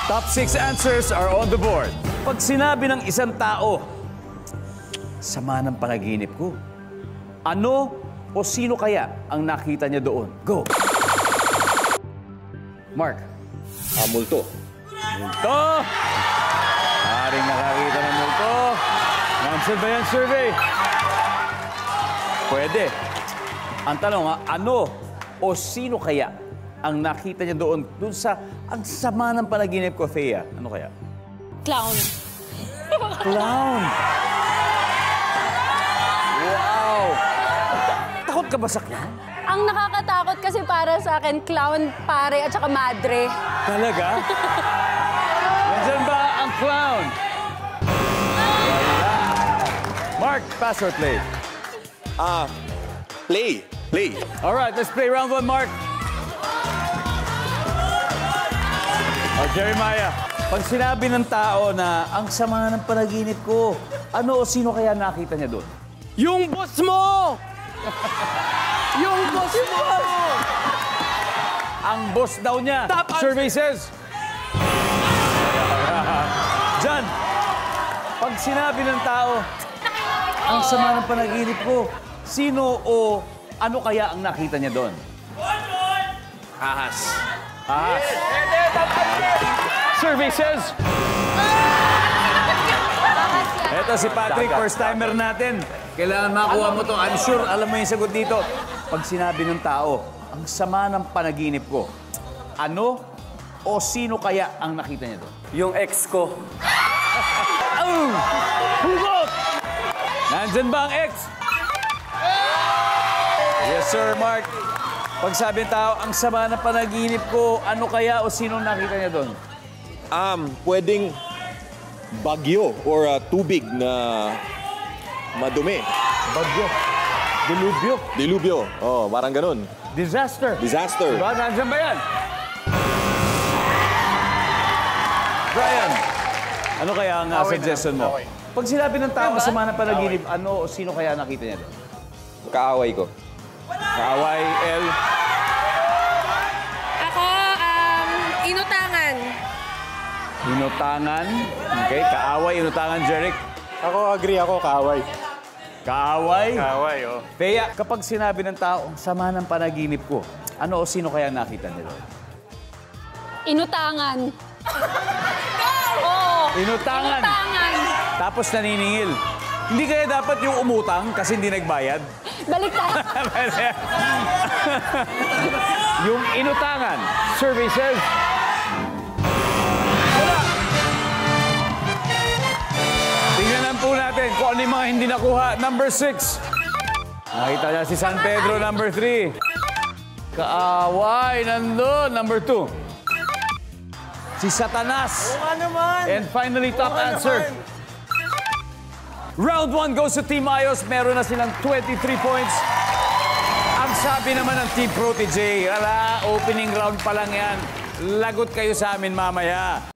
Top 6 answers are on the board. Pag sinabi ng isang tao, sama ng panaginip ko, ano o sino kaya ang nakita niya doon? Go! Mark. Multo. Multo! Maring nakakita ng multo. Answer ba yan, survey? Pwede. Ang tanong, ano o sino kaya ang nakita niya doon sa ang sama ng panaginip ko, Thea? Ano kaya? Clown. Clown! Wow! Takot ka ba sa clown? Ang nakakatakot kasi para sa akin, clown, pare, at saka madre. Talaga? Nandiyan ba ang clown? Wala. Mark, pass or play? Play. All right, let's play round 1, Mark. Jeremiah, pag sinabi ng tao na ang sama ng panaginip ko, ano o sino kaya nakita niya doon? Yung boss mo! Yung boss mo! Ang boss daw niya. Survey says. John, pag sinabi ng tao, ang sama ng panaginip ko, sino o ano kaya ang nakita niya doon? Ahas. Ahas. Survey says. Eto si Patrick, first-timer natin. Kailangan makuha mo to. I'm sure alam mo yung sagot dito. Pag sinabi ng tao, ang sama ng panaginip ko, ano o sino kaya ang nakita niya doon? Yung ex ko. Hugot! Nandyan ba ang ex? Yes, sir, Mark. Pag sabi ng tao, ang sama ng panaginip ko, ano kaya o sino nakita niya doon? Pwedeng bagyo or tubig na madumi. Bagyo. Dilubyo. Dilubyo. Oh, parang ganun. Disaster. Disaster. Diba? Nandyan ba yan? Brian, ano kaya ang suggestion mo? Pag sinabi ng tao, ang sama ng panaginip, ano o sino kaya nakita niya doon? Kaaway ko. Kaaway, El. Ako, inutangan. Inutangan. Okay, kaaway, inutangan, Jeric. Ako, agree ako, kaaway. Kaaway. Kaaway, oh. Thea, kapag sinabi ng tao, ang sama ng panaginip ko, ano o sino kaya nakita niya doon? Inutangan. Oo. Inutangan. Inutangan. Tapos naniningil. Hindi kaya dapat yung umutang kasi hindi nagbayad? Balik tayo. Yung inutangan, survey says. Wala. Tingnan po natin kung ano yung mga hindi nakuha. Number 6. Nakita niya si San Pedro, number 3. Kaaway, nandun, number 2. Si Satanas. And finally, top answer. Round 1 goes to Team Ayos. Meron na silang 23 points. Ang sabi naman ng Team Protege, opening round pa lang yan. Lagot kayo sa amin mamaya.